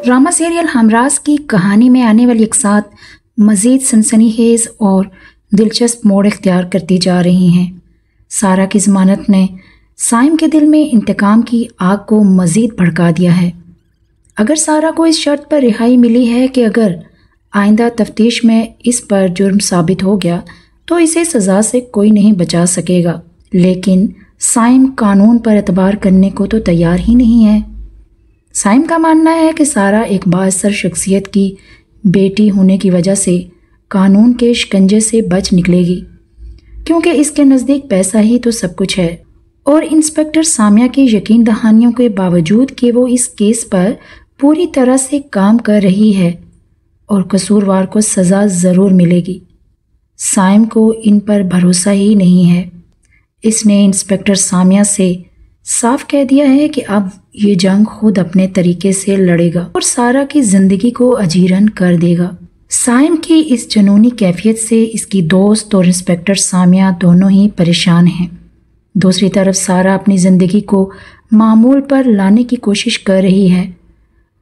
Drama serial Humraaz की कहानी में आने वाली एक साथ मज़ीद सनसनीखेज और दिलचस्प मोड़ इख्तियार करती जा रही हैं। सारा की ज़मानत ने साइम के दिल में इंतकाम की आग को मज़ीद भड़का दिया है। अगर सारा को इस शर्त पर रिहाई मिली है कि अगर आइंदा तफ्तीश में इस पर जुर्म साबित हो गया तो इसे सज़ा से कोई नहीं बचा सकेगा, लेकिन साइम कानून पर एतबार करने को तो तैयार ही नहीं है। साइम का मानना है कि सारा एक बाअसर शख्सियत की बेटी होने की वजह से कानून के शिकंजे से बच निकलेगी, क्योंकि इसके नज़दीक पैसा ही तो सब कुछ है। और इंस्पेक्टर सामिया की यकीन दहानियों के बावजूद कि वो इस केस पर पूरी तरह से काम कर रही है और कसूरवार को सज़ा ज़रूर मिलेगी, साइम को इन पर भरोसा ही नहीं है। इसने इंस्पेक्टर सामिया से साफ कह दिया है कि अब ये जंग खुद अपने तरीके से लड़ेगा और सारा की जिंदगी को अजीरन कर देगा। साइम की इस जुनूनी कैफियत से इसकी दोस्त और इंस्पेक्टर सामिया दोनों ही परेशान हैं। दूसरी तरफ सारा अपनी ज़िंदगी को मामूल पर लाने की कोशिश कर रही है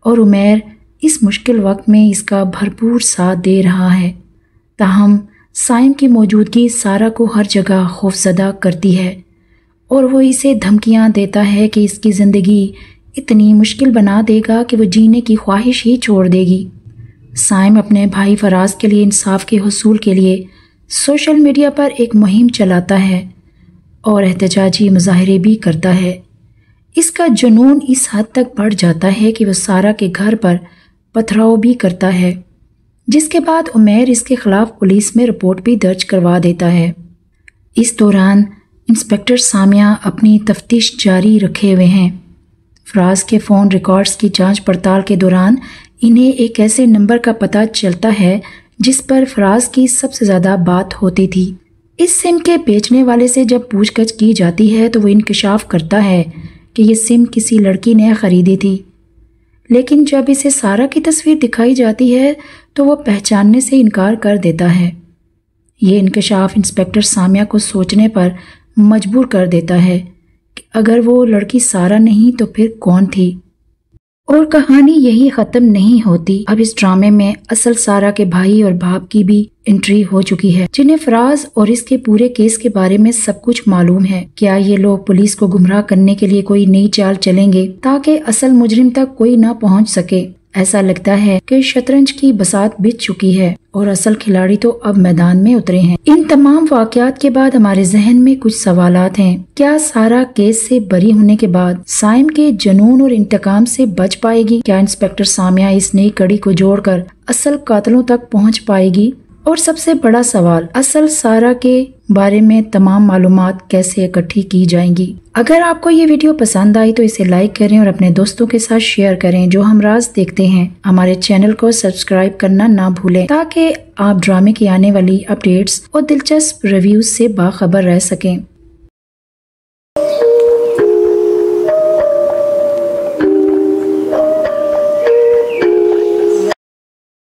और उमैर इस मुश्किल वक्त में इसका भरपूर साथ दे रहा है। ताहम साइम की मौजूदगी सारा को हर जगह खौफज़दा करती है और वो इसे धमकियां देता है कि इसकी ज़िंदगी इतनी मुश्किल बना देगा कि वो जीने की ख्वाहिश ही छोड़ देगी। साइम अपने भाई फराज के लिए इंसाफ के हुसूल के लिए सोशल मीडिया पर एक मुहिम चलाता है और एहतजाजी मुजाहरे भी करता है। इसका जुनून इस हद तक बढ़ जाता है कि वो सारा के घर पर पथराव भी करता है, जिसके बाद उमैर इसके खिलाफ पुलिस में रिपोर्ट भी दर्ज करवा देता है। इस दौरान इंस्पेक्टर सामिया अपनी तफ्तीश जारी रखे हुए हैं। फराज के फ़ोन रिकॉर्ड्स की जांच पड़ताल के दौरान इन्हें एक ऐसे नंबर का पता चलता है जिस पर फराज की सबसे ज़्यादा बात होती थी। इस सिम के बेचने वाले से जब पूछताछ की जाती है तो वो इंकशाफ करता है कि ये सिम किसी लड़की ने ख़रीदी थी, लेकिन जब इसे सारा की तस्वीर दिखाई जाती है तो वो पहचानने से इनकार कर देता है। ये इंकशाफ इंस्पेक्टर सामिया को सोचने पर मजबूर कर देता है कि अगर वो लड़की सारा नहीं तो फिर कौन थी। और कहानी यही ख़त्म नहीं होती। अब इस ड्रामे में असल सारा के भाई और बाप की भी एंट्री हो चुकी है, जिन्हें फराज और इसके पूरे केस के बारे में सब कुछ मालूम है। क्या ये लोग पुलिस को गुमराह करने के लिए कोई नई चाल चलेंगे ताकि असल मुजरिम तक कोई ना पहुंच सके? ऐसा लगता है कि शतरंज की बसात बिछ चुकी है और असल खिलाड़ी तो अब मैदान में उतरे हैं। इन तमाम वाकयात के बाद हमारे जहन में कुछ सवालात हैं। क्या सारा केस से बरी होने के बाद साइम के जुनून और इंतकाम से बच पाएगी? क्या इंस्पेक्टर सामिया इस नई कड़ी को जोड़कर असल कातलों तक पहुंच पाएगी? और सबसे बड़ा सवाल, असल सारा के बारे में तमाम मालूमात कैसे इकट्ठी की जाएंगी? अगर आपको ये वीडियो पसंद आई तो इसे लाइक करें और अपने दोस्तों के साथ शेयर करें जो हमराज देखते हैं। हमारे चैनल को सब्सक्राइब करना ना भूलें ताकि आप ड्रामे की आने वाली अपडेट्स और दिलचस्प रिव्यूज से बाखबर रह सकें।